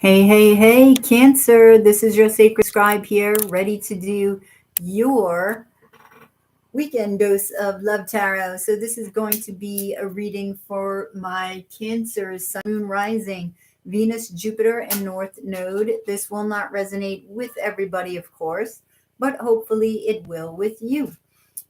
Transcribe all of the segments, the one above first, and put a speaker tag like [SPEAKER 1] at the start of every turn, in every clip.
[SPEAKER 1] Hey, hey, hey, Cancer. This is your sacred scribe here, ready to do your weekend dose of love tarot. So, this is going to be a reading for my Cancer Sun, Moon, Rising, Venus, Jupiter, and North Node. This will not resonate with everybody, of course, but hopefully it will with you.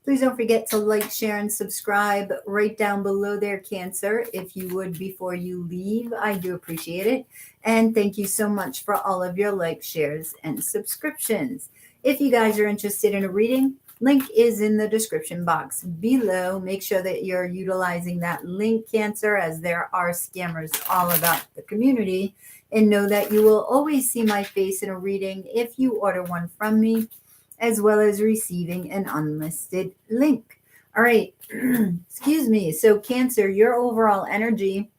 [SPEAKER 1] Please don't forget to like, share, and subscribe right down below there, Cancer, if you would before you leave. I do appreciate it. And thank you so much for all of your likes, shares, and subscriptions. If you guys are interested in a reading, link is in the description box below. Make sure that you're utilizing that link, Cancer, as there are scammers all about the community. And know that you will always see my face in a reading if you order one from me, as well as receiving an unlisted link. All right, excuse me. So, Cancer, your overall energy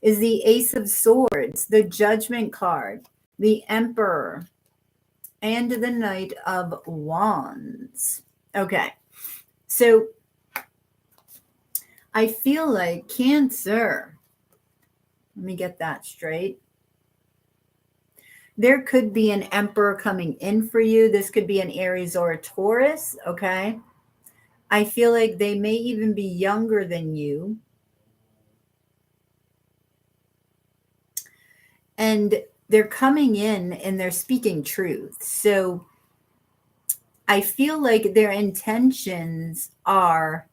[SPEAKER 1] is the Ace of Swords, the Judgment card, the Emperor, and the Knight of Wands. Okay, so I feel like Cancer, let me get that straight. There could be an Emperor coming in for you. This could be an Aries or a Taurus, okay? I feel like they may even be younger than you. And they're coming in and they're speaking truth. So I feel like their intentions are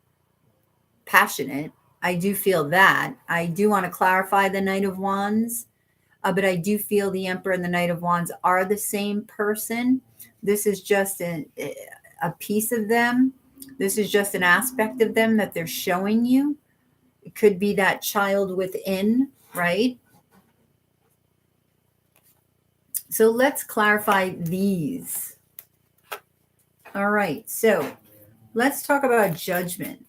[SPEAKER 1] passionate. I do feel that. I do want to clarify the Knight of Wands. But I do feel the Emperor and the Knight of Wands are the same person. This is just a piece of them. This is just an aspect of them that they're showing you. It could be that child within, right? So let's clarify these. All right, so let's talk about judgment.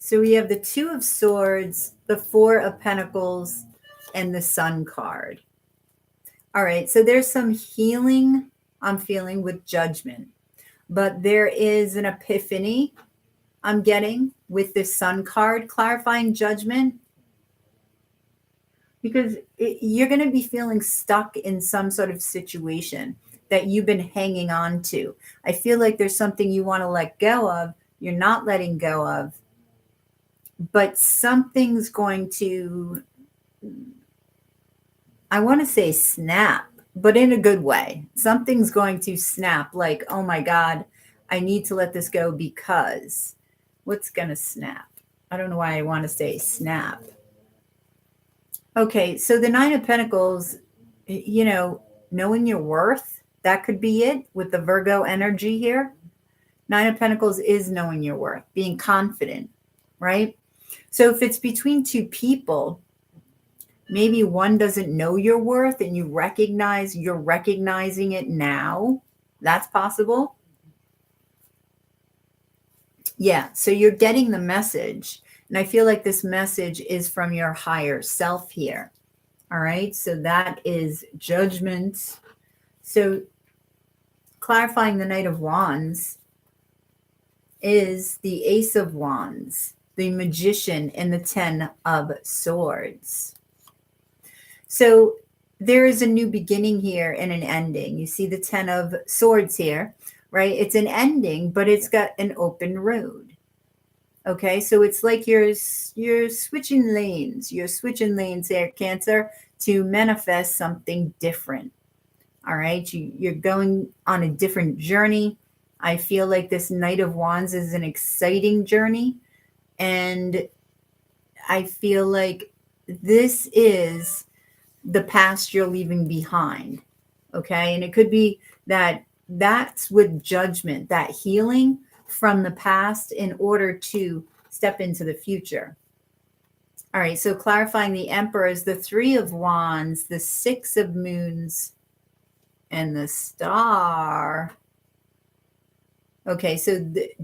[SPEAKER 1] So we have the Two of Swords, the Four of Pentacles, and the Sun card. All right, so there's some healing I'm feeling with judgment, but there is an epiphany I'm getting with this Sun card, clarifying judgment, because you're going to be feeling stuck in some sort of situation that you've been hanging on to. I feel like there's something you want to let go of, you're not letting go of, but something's going to, I want to say snap, but in a good way. Something's going to snap like, oh my God, I need to let this go because what's going to snap? I don't know why I want to say snap. Okay, so the Nine of Pentacles, you know, knowing your worth, that could be it with the Virgo energy here. Nine of Pentacles is knowing your worth, being confident, right? So if it's between two people, maybe one doesn't know your worth and you're recognizing it now. That's possible. Yeah, so you're getting the message. And I feel like this message is from your higher self here. All right, so that is judgment. So clarifying the Knight of Wands is the Ace of Wands, the Magician, and the Ten of Swords. So there is a new beginning here and an ending. You see the Ten of Swords here, right? It's an ending, but it's got an open road. Okay, so it's like you're switching lanes. You're switching lanes there, Cancer, to manifest something different. All right, you're going on a different journey. I feel like this Knight of Wands is an exciting journey. And I feel like this is the past you're leaving behind. Okay, and it could be that that's with judgment, that healing from the past in order to step into the future. All right, so clarifying the Emperor is the Three of Wands, the Six of Moons, and the Star. Okay, so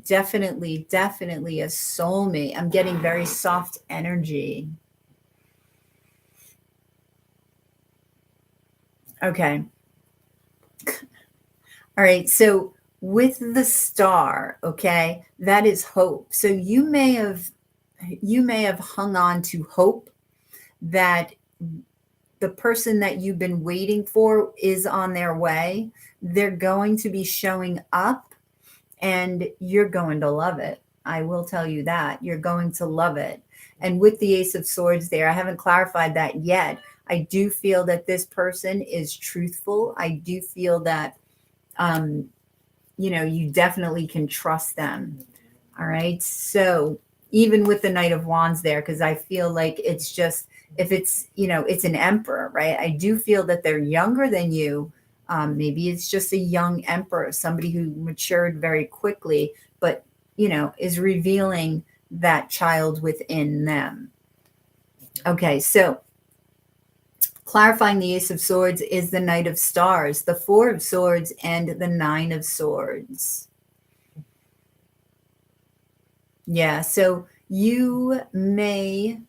[SPEAKER 1] definitely a soulmate. I'm getting very soft energy. Okay. All right, so with the Star, okay, that is hope. So you may have you may have hung on to hope that the person that you've been waiting for is on their way. They're going to be showing up and you're going to love it. I will tell you that. You're going to love it. And with the Ace of Swords there, I haven't clarified that yet. I do feel that this person is truthful. I do feel that, you definitely can trust them. All right. So even with the Knight of Wands there, because I feel like it's just, if it's, it's an emperor, right? I do feel that they're younger than you. Maybe it's just a young emperor, somebody who matured very quickly, but, is revealing that child within them. Okay, so clarifying the Ace of Swords is the Knight of Stars, the Four of Swords, and the Nine of Swords. Yeah, so you may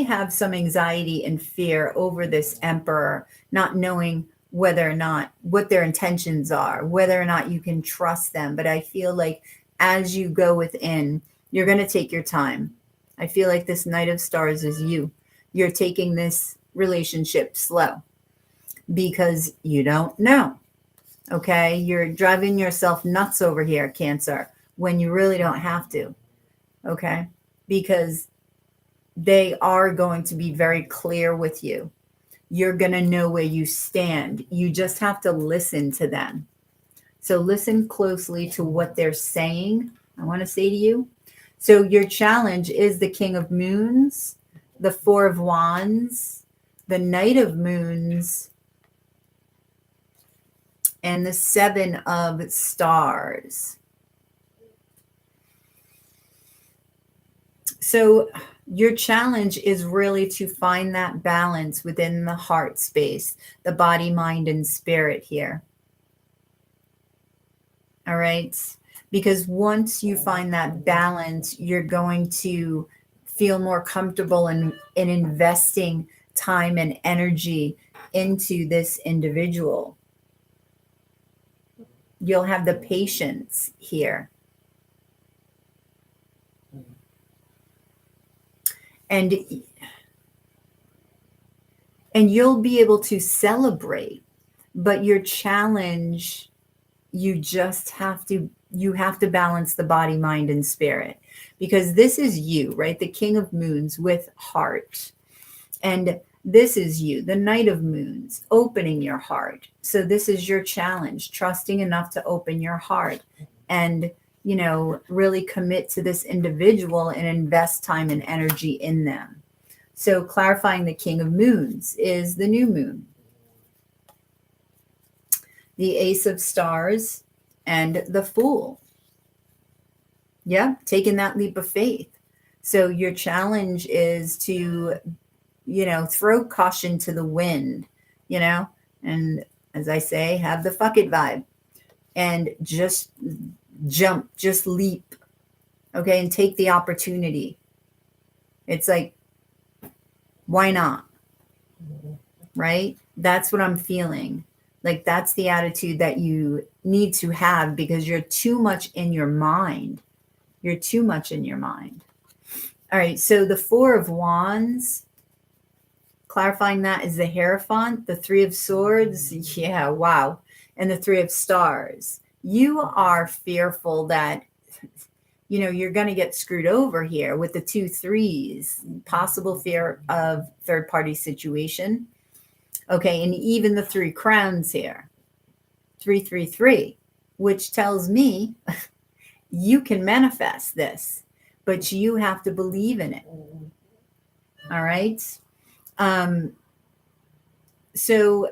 [SPEAKER 1] have some anxiety and fear over this emperor, not knowing whether or not what their intentions are, whether or not you can trust them. But I feel like as you go within, you're going to take your time. I feel like this Knight of Stars is you. You're taking this relationship slow because you don't know. Okay, you're driving yourself nuts over here, Cancer, when you really don't have to. Okay, because they are going to be very clear with you. You're going to know where you stand. You just have to listen to them. So listen closely to what they're saying. I want to say to you. So your challenge is the King of Moons, the Four of Wands, the Knight of Moons, and the Seven of Stars. So your challenge is really to find that balance within the heart space, the body, mind, and spirit here. All right. Because once you find that balance, you're going to feel more comfortable in investing time and energy into this individual. You'll have the patience here. And you'll be able to celebrate, but your challenge, you have to balance the body, mind, and spirit, because this is you, right? The King of Moons with heart. And this is you, the Knight of Moons, opening your heart. So this is your challenge, trusting enough to open your heart and, really commit to this individual and invest time and energy in them. So clarifying the King of Moons is the new moon, the Ace of Stars, and the Fool. Yeah, taking that leap of faith. So your challenge is to, throw caution to the wind, and as I say, have the fuck it vibe and just jump, just leap. Okay. And take the opportunity. It's like, why not? Right? That's what I'm feeling. Like that's the attitude that you need to have because you're too much in your mind. You're too much in your mind. All right. So the Four of Wands, clarifying that is the Hierophant, the Three of Swords. Yeah. Wow. And the Three of Stars. You are fearful that, you're going to get screwed over here with the 2 threes, possible fear of third party situation. Okay. And even the 3 crowns here, 333, which tells me you can manifest this, but you have to believe in it. All right. So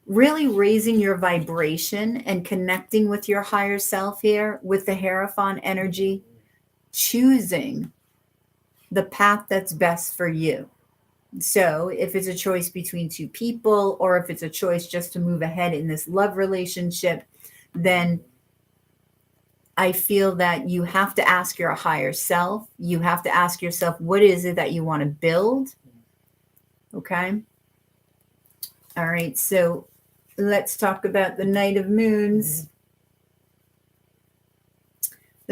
[SPEAKER 1] really raising your vibration and connecting with your higher self here with the Hierophant energy, choosing the path that's best for you. So if it's a choice between 2 people, or if it's a choice just to move ahead in this love relationship, then I feel that you have to ask your higher self. You have to ask yourself, what is it that you want to build? Okay. All right. So let's talk about the Knight of Moons.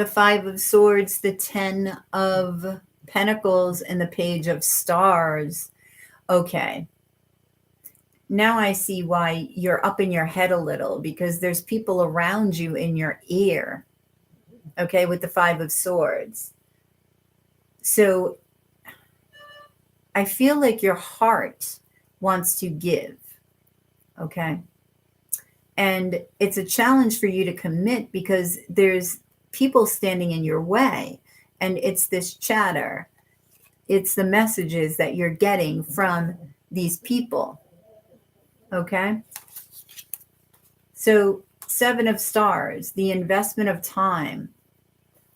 [SPEAKER 1] the Five of Swords, the Ten of Pentacles, and the Page of Stars. Okay. Now I see why you're up in your head a little, because there's people around you in your ear. Okay, with the Five of Swords. So I feel like your heart wants to give. Okay. And it's a challenge for you to commit because there's people standing in your way. And it's this chatter. It's the messages that you're getting from these people. Okay. So Seven of Stars, the investment of time.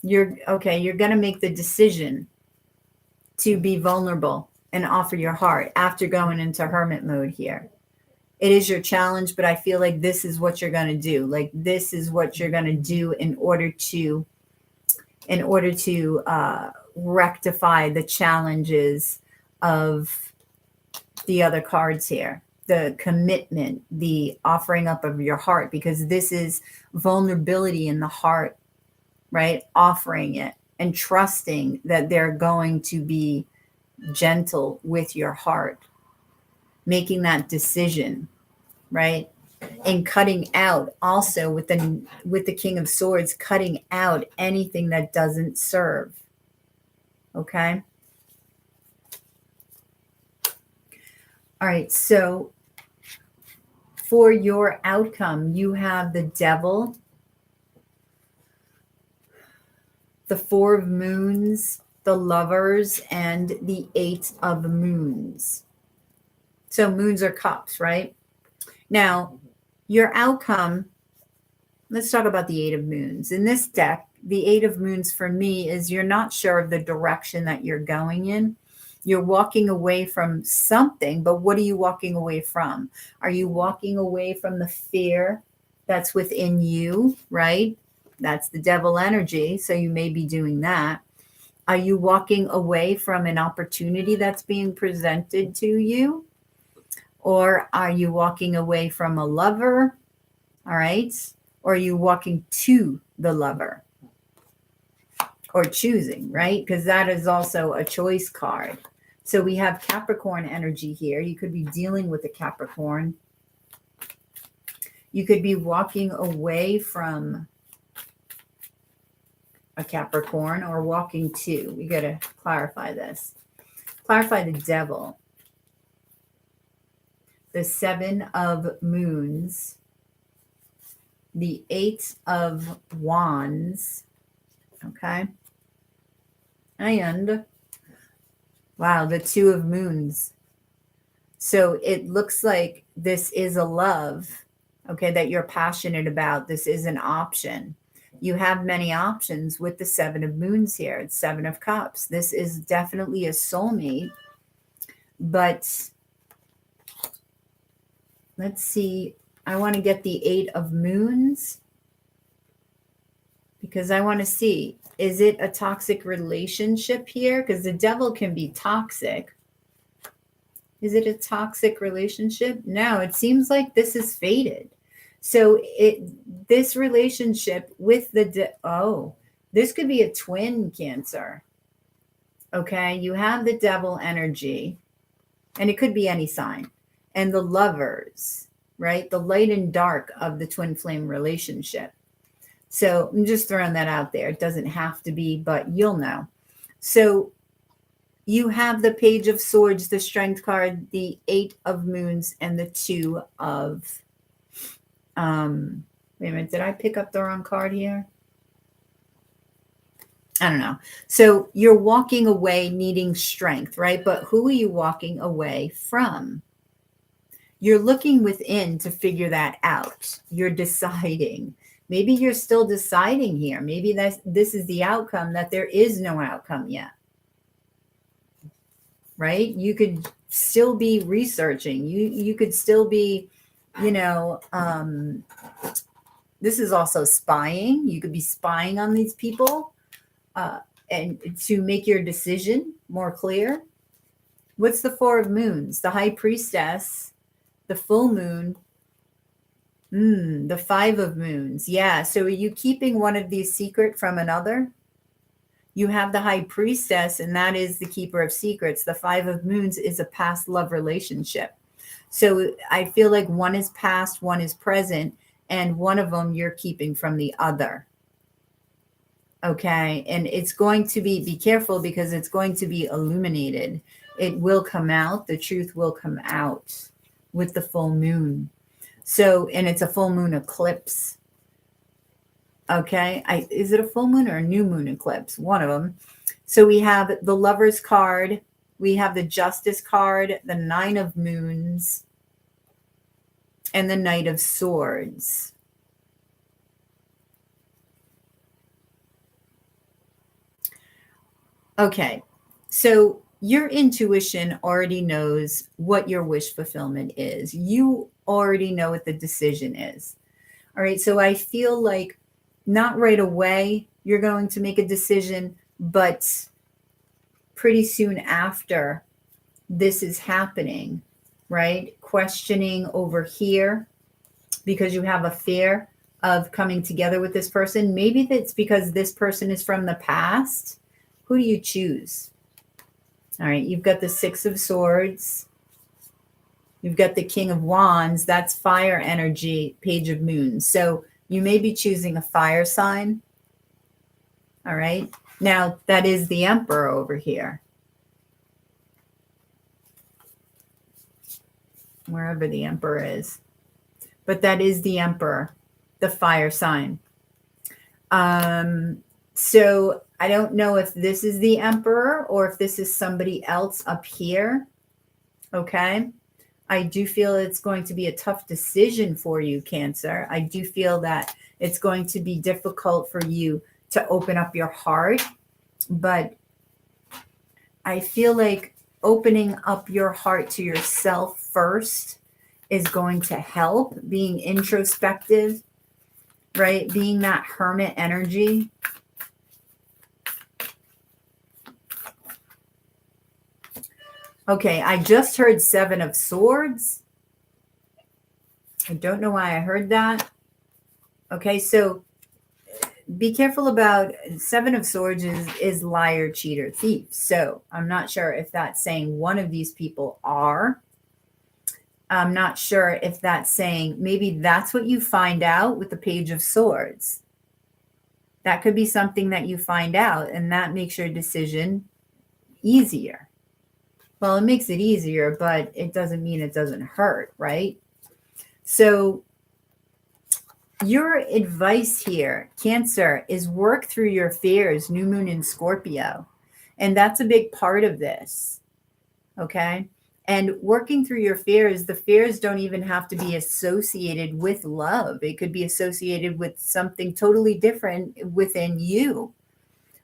[SPEAKER 1] You're going to make the decision to be vulnerable and offer your heart after going into hermit mode here. It is your challenge, but I feel like this is what you're going to do. Like this is what you're going to do in order to rectify the challenges of the other cards here. The commitment, the offering up of your heart, because this is vulnerability in the heart, right? Offering it and trusting that they're going to be gentle with your heart, making that decision, right? And cutting out also with the King of Swords, cutting out anything that doesn't serve. Okay. All right. So for your outcome, you have the Devil, the Four of Moons, the Lovers, and the Eight of Moons. So moons are cups, right? Now, your outcome, let's talk about the Eight of Moons. In this deck, the Eight of Moons for me is you're not sure of the direction that you're going in. You're walking away from something, but what are you walking away from? Are you walking away from the fear that's within you, right? That's the devil energy, so you may be doing that. Are you walking away from an opportunity that's being presented to you? Or are you walking away from a lover? All right. Or are you walking to the lover? Or choosing, right? Because that is also a choice card. So we have Capricorn energy here. You could be dealing with a Capricorn. You could be walking away from a Capricorn or walking to. We got to clarify this. Clarify the Devil. The Seven of Moons, the Eight of Wands, okay, and wow, the Two of Moons. So it looks like this is a love, okay, that you're passionate about. This is an option. You have many options with the Seven of Moons here. It's Seven of Cups. This is definitely a soulmate, but let's see. I want to get the Eight of Moons because I want to see, is it a toxic relationship here? Because the Devil can be toxic. Is it a toxic relationship? No, it seems like this is fated. So this relationship with this could be a twin Cancer. Okay, you have the Devil energy, and it could be any sign. And the Lovers, right? The light and dark of the twin flame relationship. So I'm just throwing that out there. It doesn't have to be, but you'll know. So you have the Page of Swords, the Strength card, the Eight of Moons, and the Two of, wait a minute, did I pick up the wrong card here? I don't know. So you're walking away needing strength, right? But who are you walking away from? You're looking within to figure that out. You're deciding. Maybe you're still deciding here. Maybe this is the outcome, that there is no outcome yet. Right? You could still be researching. You could still be, this is also spying. You could be spying on these people and to make your decision more clear. What's the Four of Moons? The High Priestess, the full moon, The Five of Moons. Yeah. So are you keeping one of these secret from another? You have the High Priestess, and that is the Keeper of Secrets. The Five of Moons is a past love relationship. So I feel like one is past, one is present, and one of them you're keeping from the other. Okay. And it's going to be careful because it's going to be illuminated. It will come out. The truth will come out with the full moon. So, and it's a full moon eclipse. Okay. Is it a full moon or a new moon eclipse? One of them. So we have the Lover's card. We have the Justice card, the Nine of Moons, and the Knight of Swords. Okay. So your intuition already knows what your wish fulfillment is. You already know what the decision is. All right. So I feel like not right away you're going to make a decision, but pretty soon after this is happening, right? Questioning over here because you have a fear of coming together with this person. Maybe that's because this person is from the past. Who do you choose? All right, you've got the Six of Swords. You've got the King of Wands. That's fire energy, Page of Moons. So you may be choosing a fire sign. All right. Now, that is the Emperor over here. Wherever the Emperor is. But that is the Emperor, the fire sign. So I don't know if this is the Emperor or if this is somebody else up here. Okay. I do feel it's going to be a tough decision for you, Cancer. I do feel that it's going to be difficult for you to open up your heart. But I feel like opening up your heart to yourself first is going to help. Being introspective, right? Being that hermit energy. Okay, I just heard Seven of Swords. I don't know why I heard that. Okay, so be careful about Seven of Swords is liar, cheater, thief. So I'm not sure if that's saying one of these people are. I'm not sure if that's saying maybe that's what you find out with the Page of Swords. That could be something that you find out, and that makes your decision easier. Well, it makes it easier, but it doesn't mean it doesn't hurt, right? So your advice here, Cancer, is work through your fears, new moon in Scorpio. And that's a big part of this, okay? And working through your fears, the fears don't even have to be associated with love. It could be associated with something totally different within you,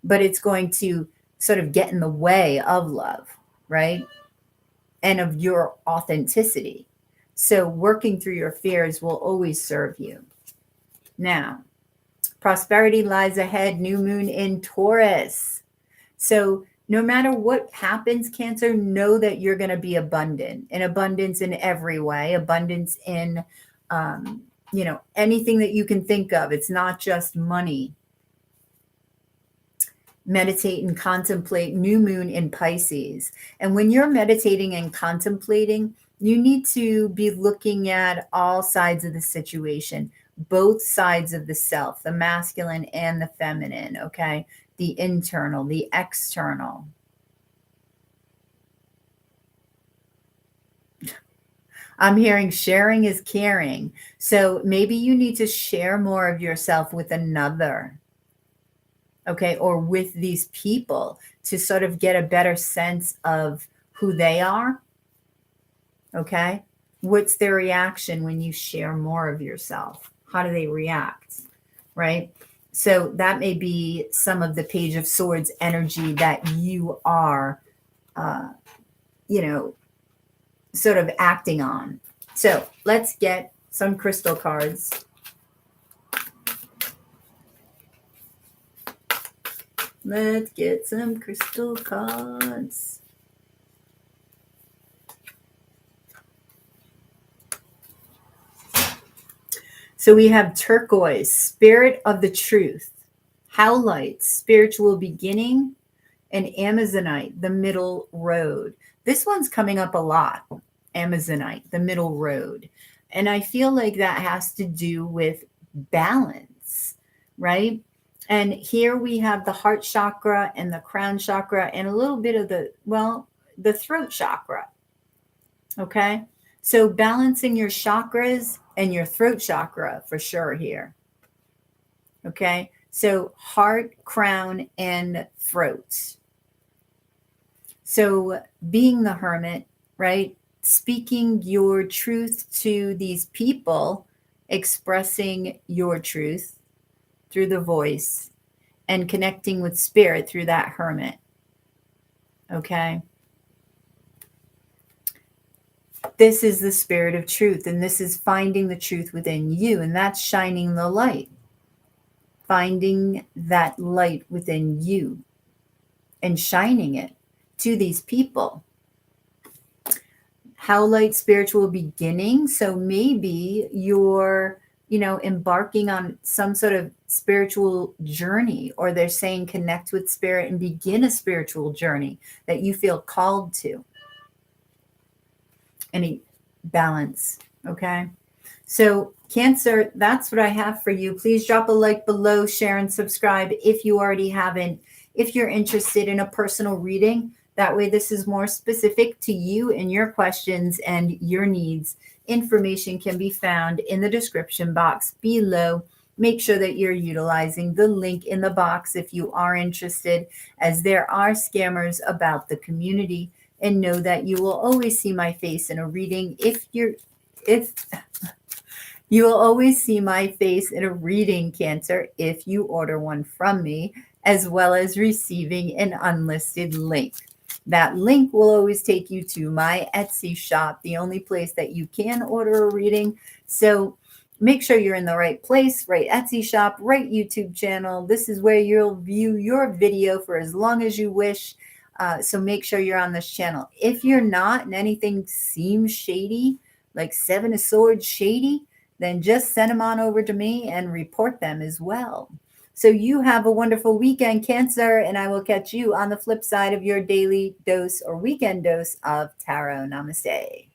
[SPEAKER 1] but it's going to sort of get in the way of love, right? And of your authenticity. So working through your fears will always serve you. Now, prosperity lies ahead, new moon in Taurus. So no matter what happens, Cancer, know that you're going to be abundant, in abundance in every way, abundance in, anything that you can think of. It's not just money. Meditate and contemplate, new moon in Pisces. And when you're meditating and contemplating, you need to be looking at all sides of the situation, both sides of the self, the masculine and the feminine, okay? The internal, the external. I'm hearing sharing is caring. So maybe you need to share more of yourself with another, okay, or with these people to sort of get a better sense of who they are, okay? What's their reaction when you share more of yourself? How do they react, right? So that may be some of the Page of Swords energy that you are, sort of acting on. So let's get some crystal cards. Let's get some crystal cards. So we have turquoise, spirit of the truth, howlite, spiritual beginning, and amazonite, the middle road. This one's coming up a lot, amazonite, the middle road. And I feel like that has to do with balance, right? And here we have the heart chakra and the crown chakra and a little bit of the throat chakra. Okay. So balancing your chakras and your throat chakra for sure here. Okay. So heart, crown, and throat. So being the hermit, right? Speaking your truth to these people, expressing your truth through the voice and connecting with spirit through that hermit. Okay. This is the spirit of truth, and this is finding the truth within you, and that's shining the light. Finding that light within you and shining it to these people. How light spiritual beginning. So maybe you're, embarking on some sort of spiritual journey, or they're saying connect with spirit and begin a spiritual journey that you feel called to. Any balance. Okay. So Cancer, that's what I have for you. Please drop a like below, share and subscribe if you already haven't. If you're interested in a personal reading, that way this is more specific to you and your questions and your needs. Information can be found in the description box below. Make sure that you're utilizing the link in the box if you are interested, as there are scammers about the community. And know that you will always see my face in a reading if you will always see my face in a reading, Cancer, if you order one from me, as well as receiving an unlisted link. That link will always take you to my Etsy shop, the only place that you can order a reading. So make sure you're in the right place, right Etsy shop, right YouTube channel. This is where you'll view your video for as long as you wish. So make sure you're on this channel. If you're not and anything seems shady, like Seven of Swords shady, then just send them on over to me and report them as well. So you have a wonderful weekend, Cancer, and I will catch you on the flip side of your daily dose or weekend dose of tarot. Namaste.